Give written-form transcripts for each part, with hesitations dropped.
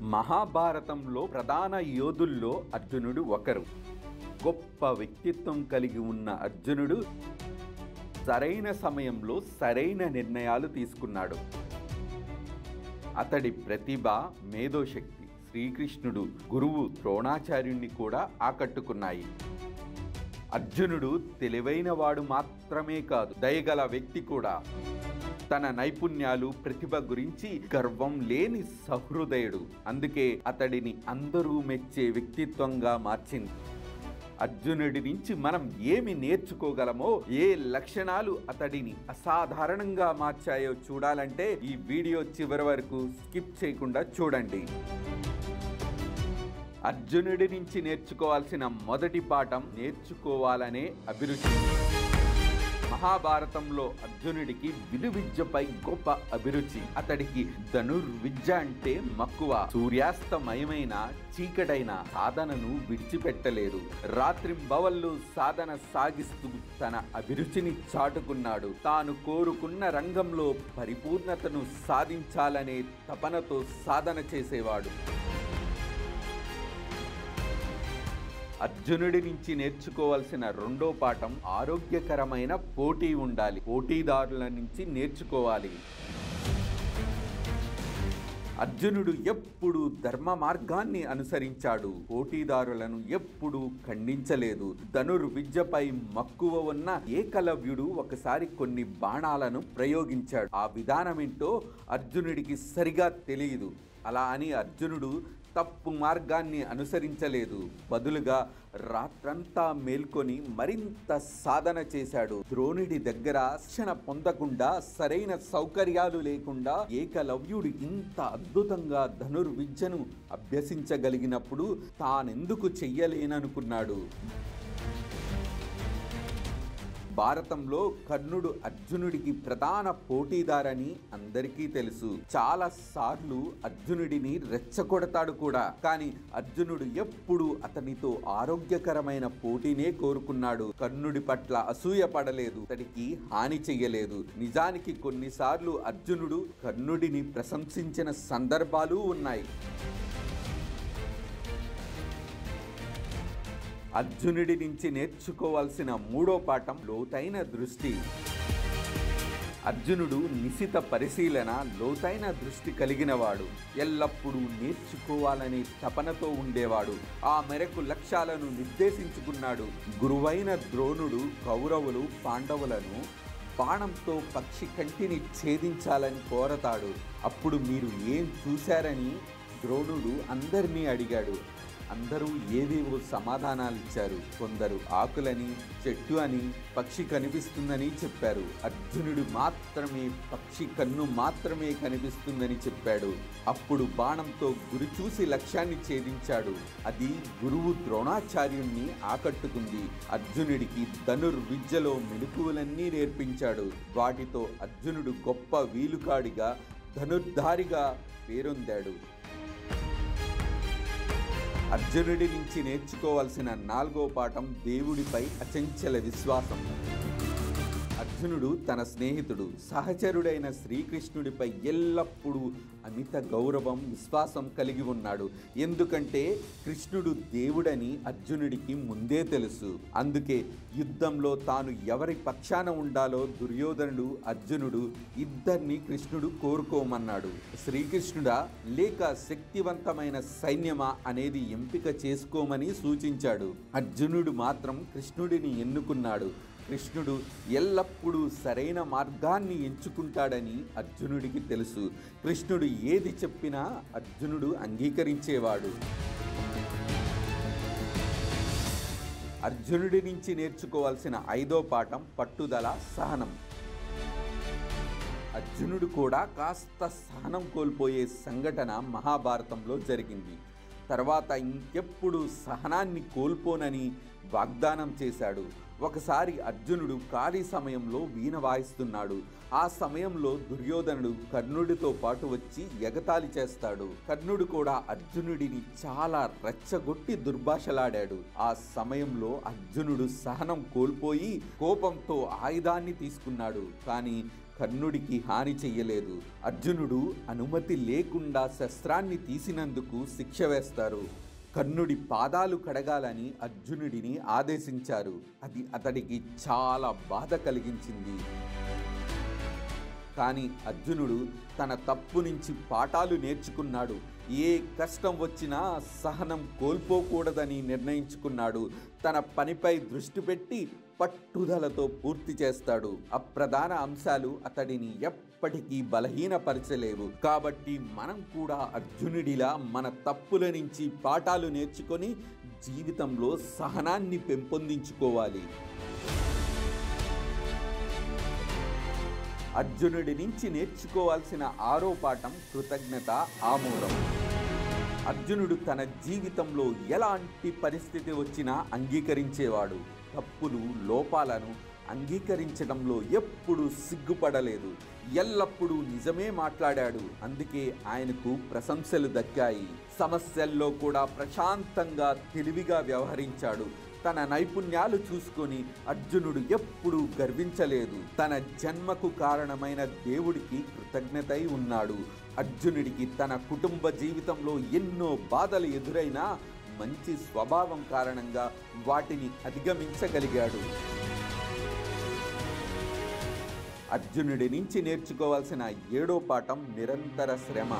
మహాభారతంలో ప్రధాన యోధుల్లో అర్జునుడు ఒకరు. గొప్ప వ్యక్తిత్వం కలిగి ఉన్న అర్జునుడు సరైన సమయంలో సరైన నిర్ణయాలు తీసుకున్నాడు. అతడి ప్రతిభ, మేధోశక్తి శ్రీకృష్ణుడు గురువు ద్రోణాచార్యుణ్ణి కూడా ఆకట్టుకున్నాయి. అర్జునుడు తెలివైన వాడు మాత్రమే కాదు, దయగల వ్యక్తి కూడా. తన నైపుణ్యాలు, ప్రతిభ గురించి గర్వం లేని సహృదయుడు. అందుకే అతడిని అందరూ మెచ్చే వ్యక్తిత్వంగా మార్చింది. అర్జునుడి నుంచి మనం ఏమి నేర్చుకోగలమో, ఏ లక్షణాలు అతడిని అసాధారణంగా మార్చాయో చూడాలంటే ఈ వీడియో చివరి వరకు స్కిప్ చేయకుండా చూడండి. అర్జునుడి నుంచి నేర్చుకోవాల్సిన మొదటి పాఠం నేర్చుకోవాలనే అభిరుచి. మహాభారతంలో అర్జునుడికి విలువిద్యపై గొప్ప అభిరుచి. అతడికి ధనుర్విద్య అంటే మక్కువ. సూర్యాస్తమయమైన చీకటైన సాధనను విడిచిపెట్టలేదు. రాత్రింబవళ్ళు సాధన సాగిస్తూ తన అభిరుచిని చాటుకున్నాడు. తాను కోరుకున్న రంగంలో పరిపూర్ణతను సాధించాలనే తపనతో సాధన చేసేవాడు. అర్జునుడి నుంచి నేర్చుకోవాల్సిన రెండో పాఠం ఆరోగ్యకరమైన పోటీ ఉండాలి. పోటీదారుల నుంచి నేర్చుకోవాలి. అర్జునుడు ఎప్పుడూ ధర్మ మార్గాన్ని అనుసరించాడు. పోటీదారులను ఎప్పుడూ ఖండించలేదు. ధనుర్విద్యపై మక్కువ ఉన్న ఏకలవ్యుడు ఒకసారి కొన్ని బాణాలను ప్రయోగించాడు. ఆ విధానమేంటో అర్జునుడికి సరిగా తెలియదు. అలా అని అర్జునుడు తప్పు మార్గాన్ని అనుసరించలేదు. బదులుగా రాత్రంతా మేల్కొని మరింత సాధన చేశాడు. ద్రోణుడి దగ్గర శిక్షణ పొందకుండా, సరైన సౌకర్యాలు లేకుండా ఏకలవ్యుడు ఇంత అద్భుతంగా ధనుర్విద్యను అభ్యసించగలిగినప్పుడు తానెందుకు చెయ్యలేననుకున్నాడు. భారతంలో కర్ణుడు అర్జునుడికి ప్రధాన పోటీదారని అందరికీ తెలుసు. చాలా సార్లు అర్జునుడిని రెచ్చగొడతాడు కూడా. కానీ అర్జునుడు ఎప్పుడూ అతనితో ఆరోగ్యకరమైన పోటీనే కోరుకున్నాడు. కర్ణుడి పట్ల అసూయ పడలేదు, అతడికి హాని చెయ్యలేదు. నిజానికి కొన్నిసార్లు అర్జునుడు కర్ణుడిని ప్రశంసించిన సందర్భాలు ఉన్నాయి. అర్జునుడి నుంచి నేర్చుకోవాల్సిన మూడో పాఠం లోతైన దృష్టి. అర్జునుడు నిశిత పరిశీలన, లోతైన దృష్టి కలిగినవాడు. ఎల్లప్పుడూ నేర్చుకోవాలనే తపనతో ఉండేవాడు. ఆ మేరకు లక్ష్యాలను నిర్దేశించుకున్నాడు. గురువైన ద్రోణుడు కౌరవులు, పాండవులను బాణంతో పక్షి కంటిని ఛేదించాలని కోరతాడు. అప్పుడు మీరు ఏం చూశారని ద్రోణుడు అందరినీ అడిగాడు. అందరూ ఏవేవో సమాధానాలు ఇచ్చారు. కొందరు ఆకులని, చెట్టు అని, పక్షి కనిపిస్తుందని చెప్పారు. అర్జునుడు మాత్రమే పక్షి కన్ను మాత్రమే కనిపిస్తుందని చెప్పాడు. అప్పుడు బాణంతో గురి చూసి లక్ష్యాన్ని ఛేదించాడు. అది గురువు ద్రోణాచార్యుణ్ణి ఆకట్టుకుంది. అర్జునుడికి ధనుర్విద్యలో మెలకువలన్నీ నేర్పించాడు. వాటితో అర్జునుడు గొప్ప వీలుకాడిగా, ధనుర్ధారిగా పేరొందాడు. అర్జునుడి నుంచి నేర్చుకోవాల్సిన నాలుగో పాఠం దేవుడిపై అచంచల విశ్వాసం. అర్జునుడు తన స్నేహితుడు, సహచరుడైన శ్రీకృష్ణుడిపై ఎల్లప్పుడూ అమిత గౌరవం, విశ్వాసం కలిగి ఉన్నాడు. ఎందుకంటే కృష్ణుడు దేవుడని అర్జునుడికి ముందే తెలుసు. అందుకే యుద్ధంలో తాను ఎవరి పక్షాన ఉండాలో దుర్యోధనుడు, అర్జునుడు ఇద్దరిని కృష్ణుడు కోరుకోమన్నాడు. శ్రీకృష్ణుడా లేక శక్తివంతమైన సైన్యమా అనేది ఎంపిక చేసుకోమని సూచించాడు. అర్జునుడు మాత్రం కృష్ణుడిని ఎన్నుకున్నాడు. కృష్ణుడు ఎల్లప్పుడూ సరైన మార్గాన్ని ఎంచుకుంటాడని అర్జునుడికి తెలుసు. కృష్ణుడు ఏది చెప్పినా అర్జునుడు అంగీకరించేవాడు. అర్జునుడి నుంచి నేర్చుకోవాల్సిన ఐదో పాఠం పట్టుదల, సహనం. అర్జునుడు కూడా కాస్త సహనం కోల్పోయే సంఘటన మహాభారతంలో జరిగింది. తర్వాత ఇంకెప్పుడు సహనాన్ని కోల్పోనని వాగ్దానం చేశాడు. ఒకసారి అర్జునుడు ఖాళీ సమయంలో వీణ వాయిస్తున్నాడు. ఆ సమయంలో దుర్యోధనుడు కర్ణుడితో పాటు వచ్చి ఎగతాళి చేస్తాడు. కర్ణుడు కూడా అర్జునుడిని చాలా రెచ్చగొట్టి దుర్భాషలాడాడు. ఆ సమయంలో అర్జునుడు సహనం కోల్పోయి కోపంతో ఆయుధాన్ని తీసుకున్నాడు. కానీ కర్ణుడికి హాని చెయ్యలేదు. అర్జునుడు అనుమతి లేకుండా శస్త్రాన్ని తీసినందుకు శిక్ష వేస్తారు. కర్ణుడి పాదాలు కడగాలని అర్జునుడిని ఆదేశించారు. అది అతడికి చాలా బాధ కలిగించింది. కానీ అర్జునుడు తన తప్పు నుంచి పాఠాలు నేర్చుకున్నాడు. ఏ కష్టం వచ్చినా సహనం కోల్పోకూడదని నిర్ణయించుకున్నాడు. తన పనిపై దృష్టి పెట్టి పట్టుదలతో పూర్తి చేస్తాడు. అప్రధాన అంశాలు అతడిని ఎప్పటికీ బలహీనపరచలేవు. కాబట్టి మనం కూడా అర్జునుడిలా మన తప్పుల నుంచి పాఠాలు నేర్చుకొని జీవితంలో సహనాన్ని పెంపొందించుకోవాలి. అర్జునుడి నుంచి నేర్చుకోవాల్సిన 6వ పాఠం కృతజ్ఞత ఆమోదం. అర్జునుడు తన జీవితంలో ఎలాంటి పరిస్థితి వచ్చినా అంగీకరించేవాడు. తప్పులు, లోపాలను అంగీకరించడంలో ఎప్పుడూ సిగ్గుపడలేదు. ఎల్లప్పుడూ నిజమే మాట్లాడాడు. అందుకే ఆయనకు ప్రశంసలు దక్కాయి. సమస్యల్లో కూడా ప్రశాంతంగా, తెలివిగా వ్యవహరించాడు. తన నైపుణ్యాలు చూసుకొని అర్జునుడు ఎప్పుడూ గర్వించలేదు. తన జన్మకు కారణమైన దేవుడికి కృతజ్ఞతై ఉన్నాడు. అర్జునుడికి తన కుటుంబ జీవితంలో ఎన్నో బాధలు ఎదురైనా మంచి స్వభావం కారణంగా వాటిని అధిగమించగలిగాడు. అర్జునుడి నుంచి నేర్చుకోవాల్సిన 7వ పాఠం నిరంతర శ్రమ.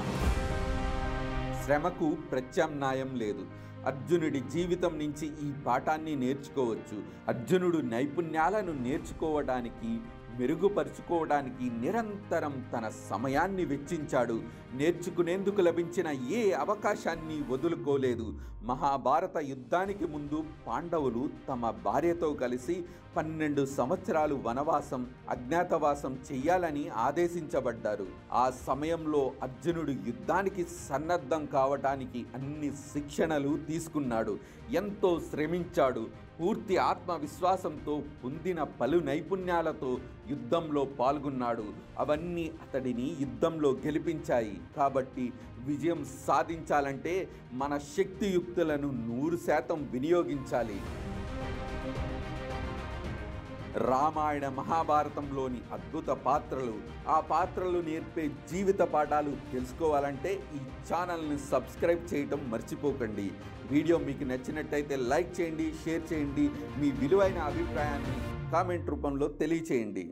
శ్రమకు ప్రత్యామ్నాయం లేదు. అర్జునుడి జీవితం నుంచి ఈ పాఠాన్ని నేర్చుకోవచ్చు. అర్జునుడు నైపుణ్యాలను నేర్చుకోవడానికి, మెరుగుపరుచుకోవడానికి నిరంతరం తన సమయాన్ని వెచ్చించాడు. నేర్చుకునేందుకు లభించిన ఏ అవకాశాన్ని వదులుకోలేదు. మహాభారత యుద్ధానికి ముందు పాండవులు తమ భార్యతో కలిసి 12 సంవత్సరాలు వనవాసం, అజ్ఞాతవాసం చెయ్యాలని ఆదేశించబడ్డారు. ఆ సమయంలో అర్జునుడు యుద్ధానికి సన్నద్ధం కావటానికి అన్ని శిక్షణలు తీసుకున్నాడు. ఎంతో శ్రమించాడు. పూర్తి ఆత్మవిశ్వాసంతో పొందిన పలు నైపుణ్యాలతో యుద్ధంలో పాల్గొన్నాడు. అవన్నీ అతడిని యుద్ధంలో గెలిపించాయి. కాబట్టి విజయం సాధించాలంటే మన శక్తియుక్తులను 100% వినియోగించాలి. రామాయణ, మహాభారతంలోని అద్భుత పాత్రలు, ఆ పాత్రలు నేర్పే జీవిత పాఠాలు తెలుసుకోవాలంటే ఈ ఛానల్ని సబ్స్క్రైబ్ చేయటం మర్చిపోకండి. వీడియో మీకు నచ్చినట్టయితే లైక్ చేయండి, షేర్ చేయండి. మీ విలువైన అభిప్రాయాన్ని కామెంట్ రూపంలో తెలియచేయండి.